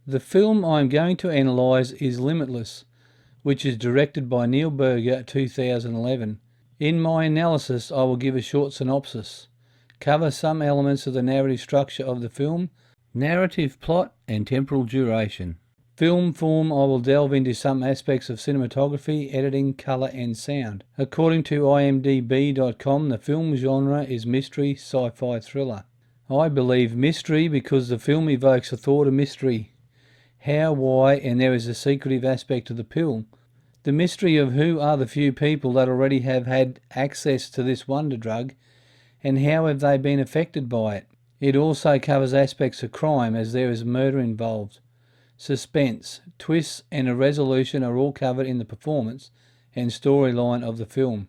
The film I am going to analyse is Limitless, which is directed by Neil Berger, 2011. In my analysis I will give a short synopsis, cover some elements of the narrative structure of the film, narrative plot and temporal duration. Film form, I will delve into some aspects of cinematography, editing, colour and sound. According to imdb.com, the film genre is mystery, sci-fi thriller. I believe mystery because the film evokes a thought of mystery. How, why, and there is a secretive aspect to the pill. The mystery of who are the few people that already have had access to this wonder drug, and how have they been affected by it. It also covers aspects of crime as there is murder involved. Suspense, twists and a resolution are all covered in the performance and storyline of the film.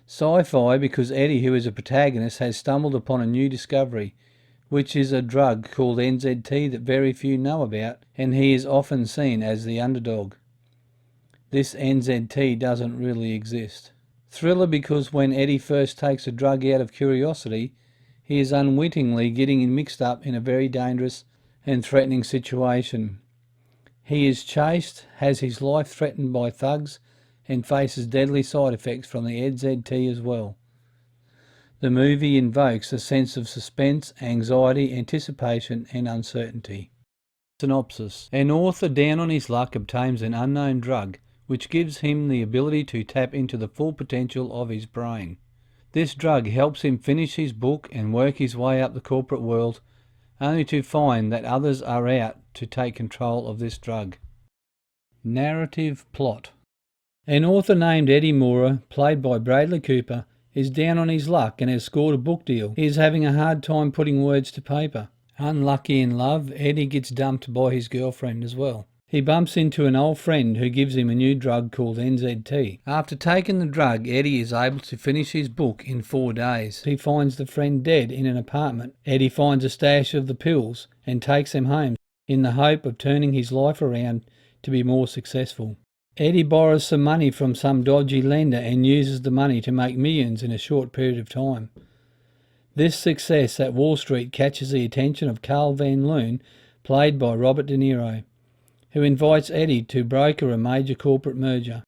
Sci-fi because Eddie, who is a protagonist, has stumbled upon a new discovery, which is a drug called NZT that very few know about, and he is often seen as the underdog. This NZT doesn't really exist. Thriller because when Eddie first takes a drug out of curiosity, he is unwittingly getting mixed up in a very dangerous and threatening situation. He is chased, has his life threatened by thugs, and faces deadly side effects from the NZT as well. The movie invokes a sense of suspense, anxiety, anticipation and uncertainty. Synopsis. An author down on his luck obtains an unknown drug which gives him the ability to tap into the full potential of his brain. This drug helps him finish his book and work his way up the corporate world, only to find that others are out to take control of this drug. Narrative plot. An author named Eddie Mora, played by Bradley Cooper, is down on his luck and has scored a book deal. He is having a hard time putting words to paper. Unlucky in love, Eddie gets dumped by his girlfriend as well. He bumps into an old friend who gives him a new drug called NZT. After taking the drug, Eddie is able to finish his book in 4 days. He finds the friend dead in an apartment. Eddie finds a stash of the pills and takes them home in the hope of turning his life around to be more successful. Eddie borrows some money from some dodgy lender and uses the money to make millions in a short period of time. This success at Wall Street catches the attention of Carl Van Loon, played by Robert De Niro, who invites Eddie to broker a major corporate merger.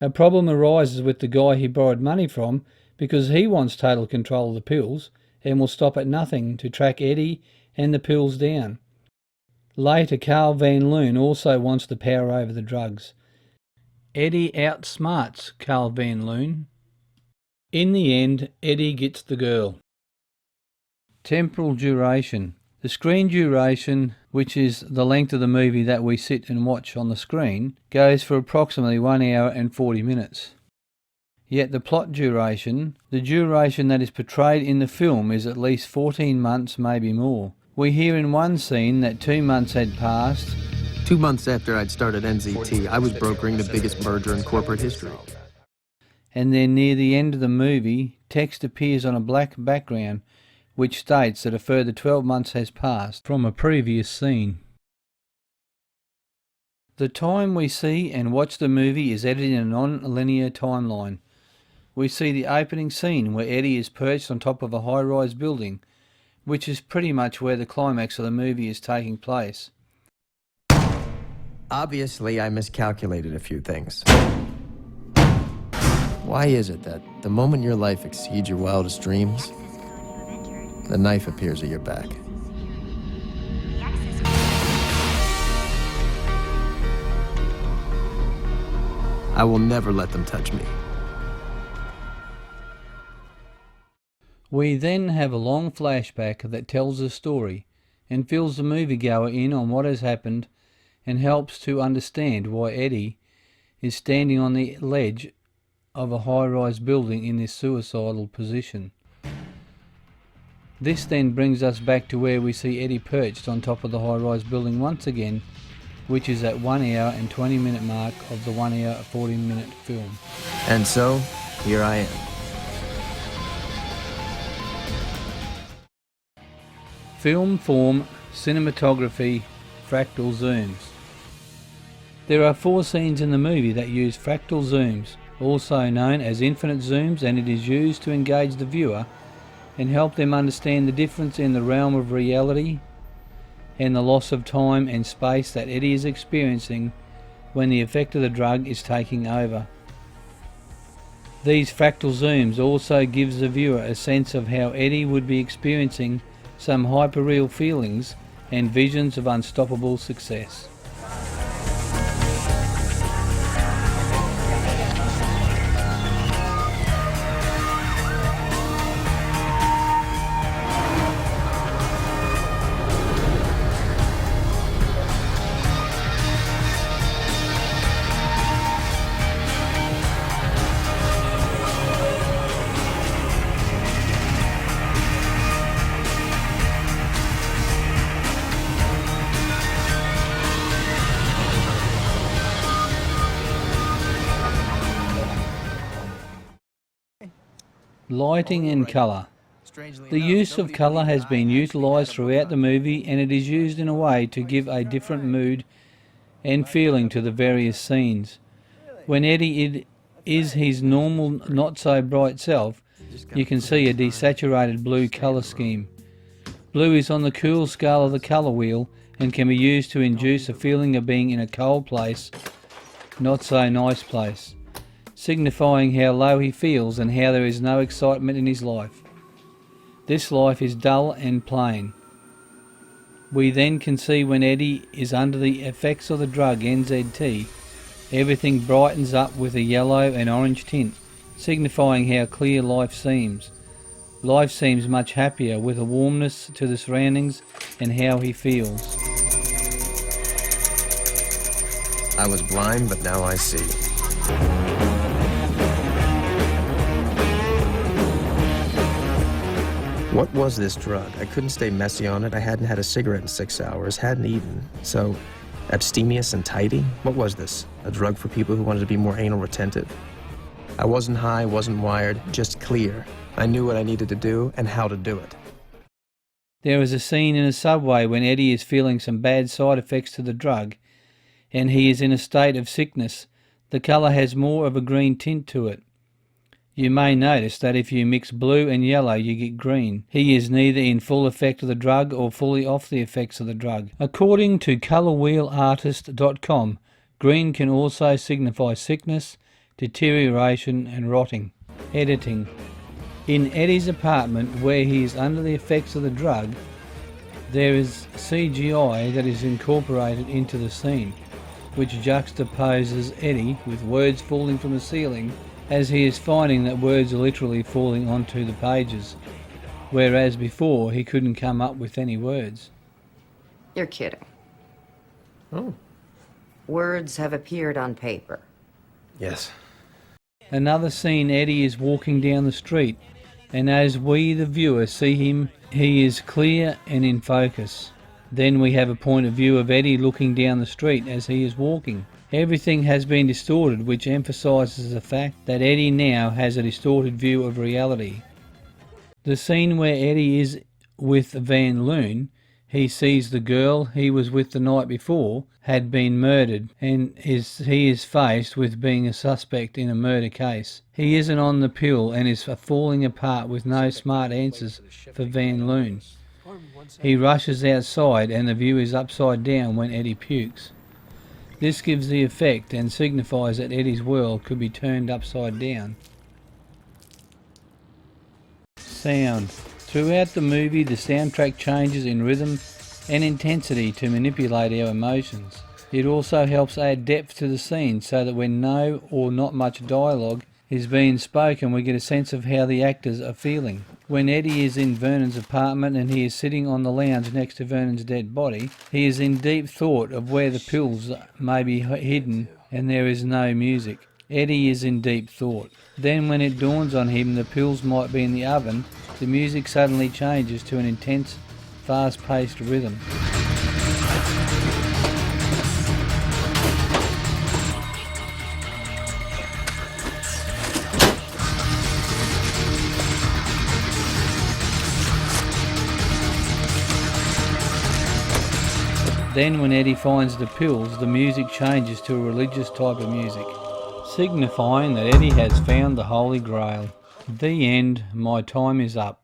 A problem arises with the guy he borrowed money from because he wants total control of the pills and will stop at nothing to track Eddie and the pills down. Later, Carl Van Loon also wants the power over the drugs. Eddie outsmarts Carl Van Loon. In the end, Eddie gets the girl. Temporal duration. The screen duration, which is the length of the movie that we sit and watch on the screen, goes for approximately 1 hour and 40 minutes. Yet the plot duration, the duration that is portrayed in the film, is at least 14 months, maybe more. We hear in one scene that 2 months had passed. 2 months after I'd started NZT, I was brokering the biggest merger in corporate history. And then near the end of the movie, text appears on a black background which states that a further 12 months has passed from a previous scene. The time we see and watch the movie is edited in a non-linear timeline. We see the opening scene where Eddie is perched on top of a high-rise building, which is pretty much where the climax of the movie is taking place. Obviously, I miscalculated a few things. Why is it that the moment your life exceeds your wildest dreams, the knife appears at your back? I will never let them touch me. We then have a long flashback that tells a story and fills the moviegoer in on what has happened and helps to understand why Eddie is standing on the ledge of a high-rise building in this suicidal position. This then brings us back to where we see Eddie perched on top of the high-rise building once again, which is at 1 hour and 20 minute mark of the 1 hour and 40 minute film. And so, here I am. Film form, cinematography, fractal zooms. There are 4 scenes in the movie that use fractal zooms, also known as infinite zooms, and it is used to engage the viewer and help them understand the difference in the realm of reality and the loss of time and space that Eddie is experiencing when the effect of the drug is taking over. These fractal zooms also gives the viewer a sense of how Eddie would be experiencing some hyperreal feelings and visions of unstoppable success. Lighting and colour. The use of colour has been utilised throughout the movie, and it is used in a way to give a different mood and feeling to the various scenes. When Eddie is his normal, not so bright self, you can see a desaturated blue colour scheme. Blue is on the cool scale of the colour wheel and can be used to induce a feeling of being in a cold place, not so nice place, signifying how low he feels and how there is no excitement in his life. This life is dull and plain. We then can see when Eddie is under the effects of the drug NZT, everything brightens up with a yellow and orange tint, signifying how clear life seems. Life seems much happier, with a warmness to the surroundings and how he feels. I was blind, but now I see. What was this drug? I couldn't stay messy on it. I hadn't had a cigarette in 6 hours, hadn't eaten. So, abstemious and tidy? What was this? A drug for people who wanted to be more anal retentive? I wasn't high, wasn't wired, just clear. I knew what I needed to do and how to do it. There is a scene in a subway when Eddie is feeling some bad side effects to the drug, and he is in a state of sickness. The colour has more of a green tint to it. You may notice that if you mix blue and yellow you get green. He is neither in full effect of the drug or fully off the effects of the drug. According to colourwheelartist.com, green can also signify sickness, deterioration and rotting. Editing. In Eddie's apartment, where he is under the effects of the drug, there is CGI that is incorporated into the scene, which juxtaposes Eddie with words falling from the ceiling, as he is finding that words are literally falling onto the pages, whereas before he couldn't come up with any words. You're kidding. Oh. Words have appeared on paper. Yes. Another scene, Eddie is walking down the street, and as we the viewer see him, he is clear and in focus. Then we have a point of view of Eddie looking down the street as he is walking. Everything has been distorted, which emphasises the fact that Eddie now has a distorted view of reality. The scene where Eddie is with Van Loon, he sees the girl he was with the night before had been murdered, and he is faced with being a suspect in a murder case. He isn't on the pill and is falling apart with no smart answers for Van Loon. He rushes outside and the view is upside down when Eddie pukes. This gives the effect and signifies that Eddie's world could be turned upside down. Sound. Throughout the movie, the soundtrack changes in rhythm and intensity to manipulate our emotions. It also helps add depth to the scene so that when no or not much dialogue is being spoken, we get a sense of how the actors are feeling. When Eddie is in Vernon's apartment and he is sitting on the lounge next to Vernon's dead body, he is in deep thought of where the pills may be hidden, and there is no music. Eddie is in deep thought. Then when it dawns on him the pills might be in the oven, the music suddenly changes to an intense, fast-paced rhythm. Then when Eddie finds the pills, the music changes to a religious type of music, signifying that Eddie has found the Holy Grail. The end. My time is up.